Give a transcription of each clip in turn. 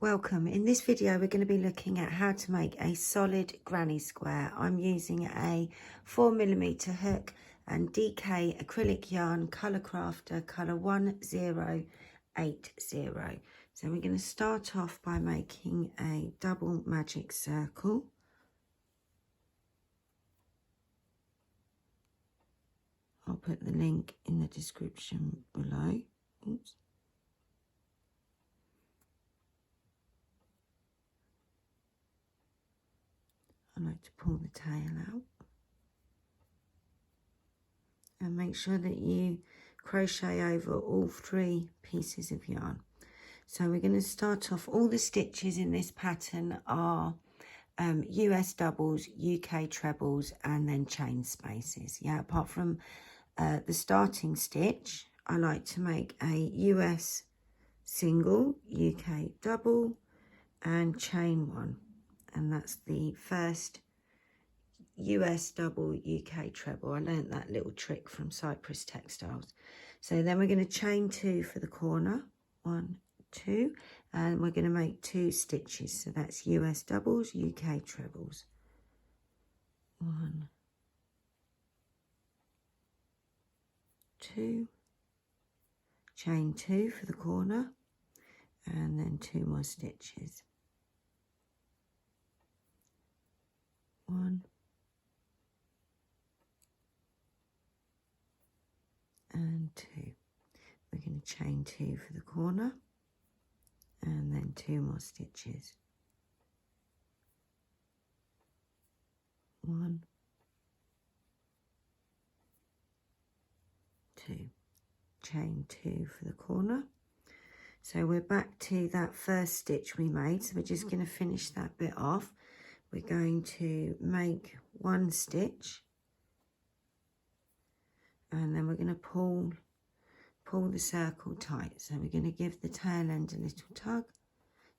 Welcome. In this video we're going to be looking at how to make a solid granny square. I'm using a 4mm hook and DK acrylic yarn colour crafter colour 1080. So we're going to start off by making a double magic circle. I'll put the link in the description below. Oops. I like to pull the tail out and make sure that you crochet over all 3 pieces of yarn. So we're going to start off, all the stitches in this pattern are US doubles, UK trebles and then chain spaces. Yeah, apart from the starting stitch, I like to make a US single, UK double and chain 1. And that's the first US double, UK treble. I learnt that little trick from Cypress Textiles. So then we're going to chain 2 for the corner, 1, 2, and we're going to make 2 stitches. So that's US doubles, UK trebles. 1, 2, chain 2 for the corner, and then 2 more stitches. 1 and 2. We're going to chain 2 for the corner and then 2 more stitches. 1, 2, chain 2 for the corner. So we're back to that first stitch we made, so we're just going to finish that bit off. We're going to make 1 stitch and then we're going to pull the circle tight. So we're going to give the tail end a little tug,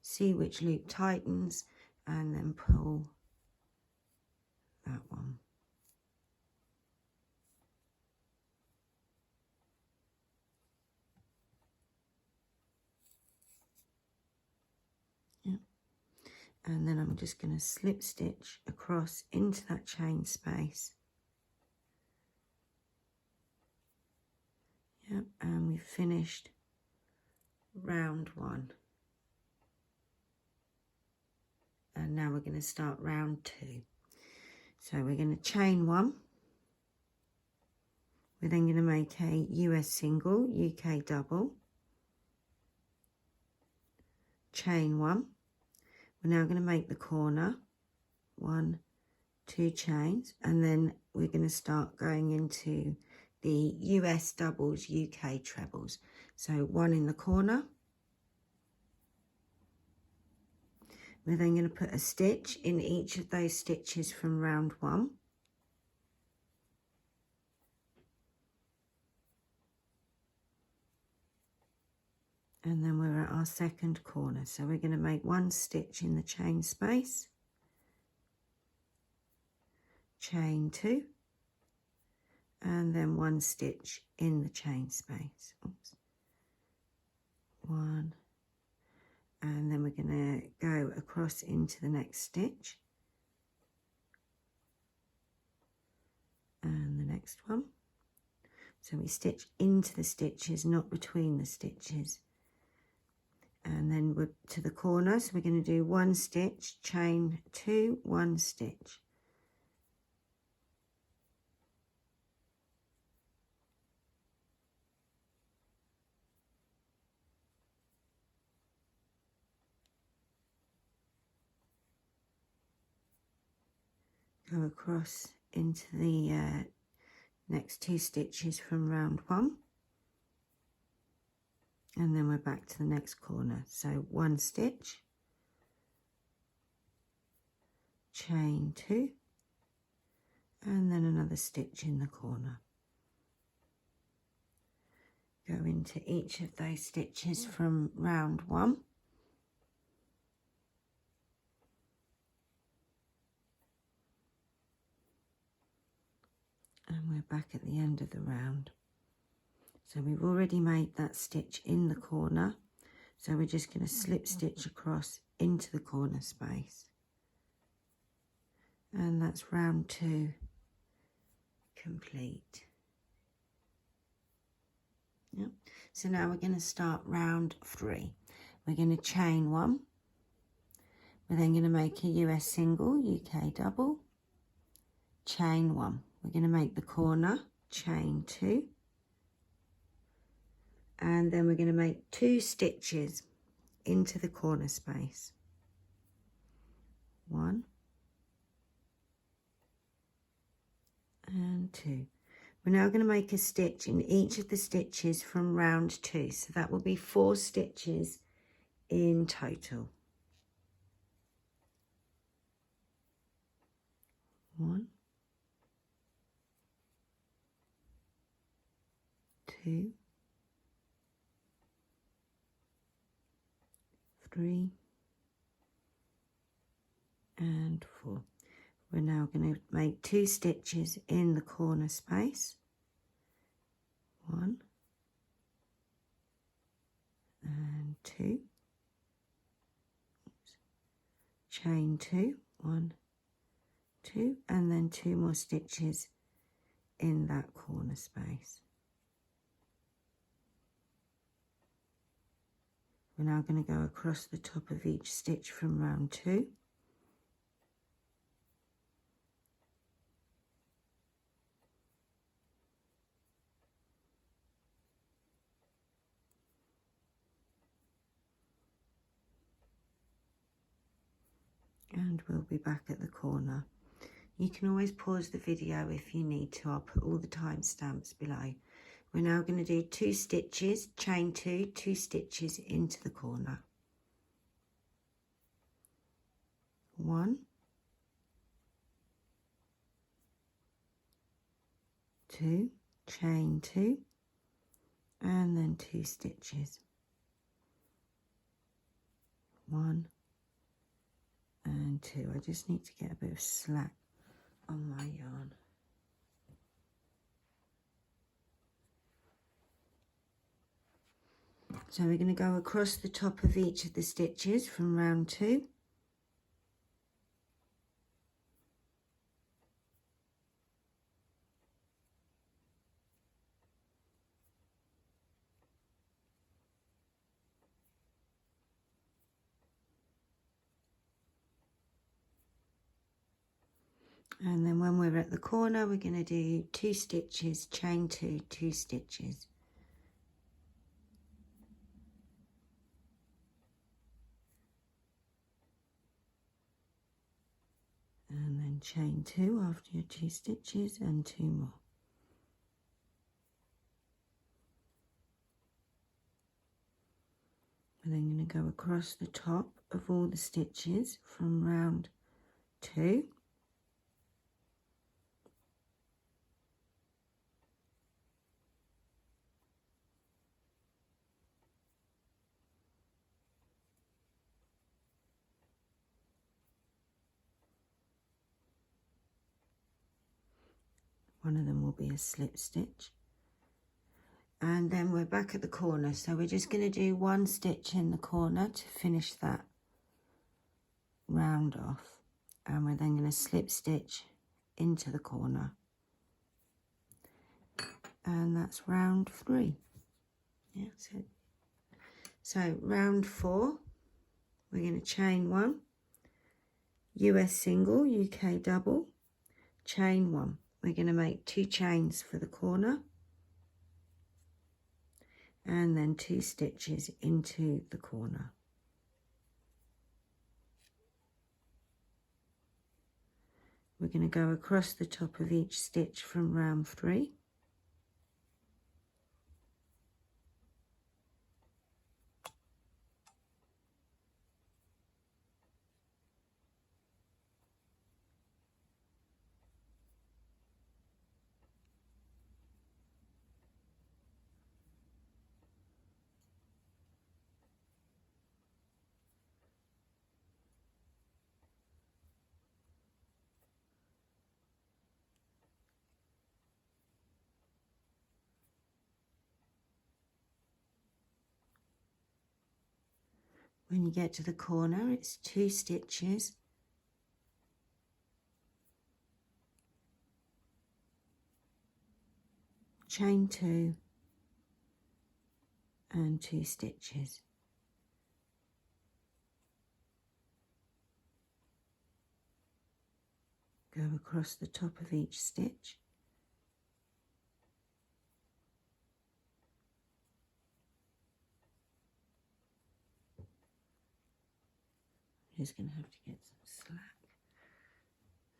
see which loop tightens, and then pull that one. Yeah. And then I'm just going to slip stitch across into that chain space. Yep, and we've finished round 1. And now we're going to start round 2. So we're going to chain 1. We're then going to make a US single, UK double, chain 1. We're now going to make the corner, 1, 2 chains, and then we're going to start going into the US doubles, UK trebles. So 1 in the corner. We're then going to put a stitch in each of those stitches from round 1. And then we're at our second corner. So we're going to make 1 stitch in the chain space, chain 2, and then 1 stitch in the chain space. Oops. 1, and then we're going to go across into the next stitch and the next one. So we stitch into the stitches, not between the stitches. And then we're to the corner, so we're going to do 1 stitch, chain 2, 1 stitch. Go across into the next 2 stitches from round 1, and then we're back to the next corner. So 1 stitch, chain 2, and then another stitch in the corner. Go into each of those stitches from round 1. And we're back at the end of the round. So we've already made that stitch in the corner. So we're just going to slip stitch across into the corner space. And that's round 2 complete. Yep. So now we're going to start round 3. We're going to chain 1. We're then going to make a US single, UK double, chain 1. We're going to make the corner, chain 2. And then we're going to make 2 stitches into the corner space. 1 and 2. We're now going to make a stitch in each of the stitches from round 2. So that will be 4 stitches in total. 1, 2, 3, and 4. We're now going to make 2 stitches in the corner space. 1 and 2. Oops. Chain 2, 1, 2, and then 2 more stitches in that corner space. We're now going to go across the top of each stitch from round 2. And we'll be back at the corner. You can always pause the video if you need to. I'll put all the timestamps below. We're now going to do 2 stitches, chain 2, 2 stitches into the corner. 1, 2, chain 2, and then 2 stitches. 1 and 2. I just need to get a bit of slack on my yarn. So we're going to go across the top of each of the stitches from round 2. And then when we're at the corner, we're going to do 2 stitches, chain 2, 2 stitches. And then chain 2 after your 2 stitches and 2 more. We're then going to go across the top of all the stitches from round 2. One of them will be a slip stitch. And then we're back at the corner. So we're just going to do 1 stitch in the corner to finish that round off. And we're then going to slip stitch into the corner. And that's round 3. Yeah, that's it. So round 4, we're going to chain 1, US single, UK double, chain 1. We're going to make 2 chains for the corner and then 2 stitches into the corner. We're going to go across the top of each stitch from round 3. When you get to the corner, it's 2 stitches, chain 2 and 2 stitches. Go across the top of each stitch. I'm just going to have to get some slack.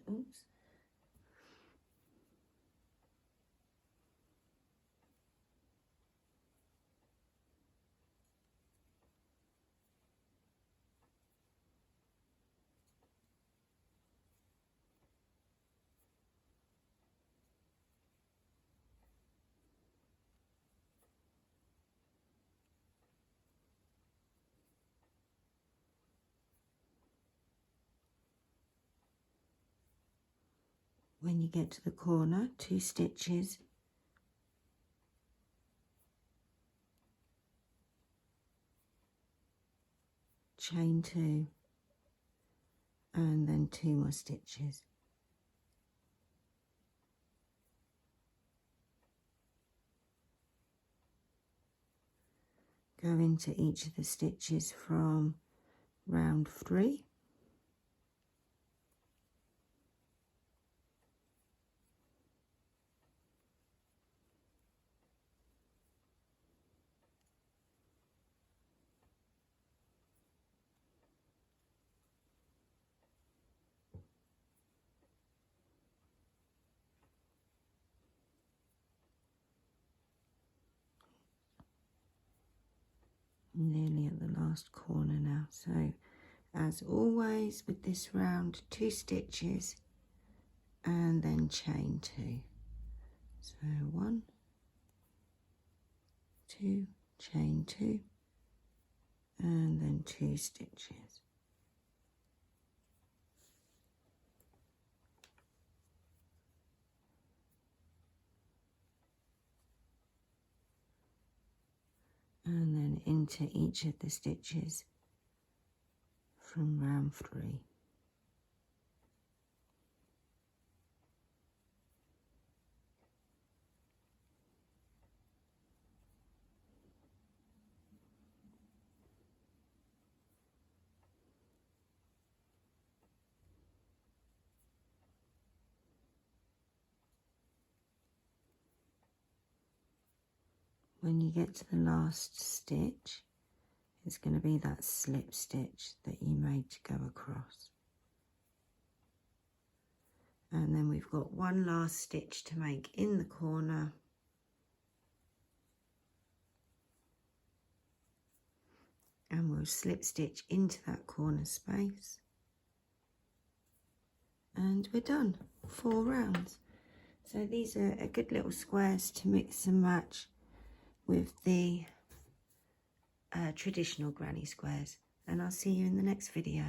Oops. When you get to the corner, 2 stitches, chain 2 and then 2 more stitches. Go into each of the stitches from round 3. Nearly at the last corner now. So as always with this round, 2 stitches and then chain 2. So 1, 2, chain 2 and then 2 stitches. And then into each of the stitches from round 3. When you get to the last stitch, it's going to be that slip stitch that you made to go across. And then we've got one last stitch to make in the corner. And we'll slip stitch into that corner space. And we're done. 4 rounds. So these are a good little squares to mix and match with the traditional granny squares, and I'll see you in the next video.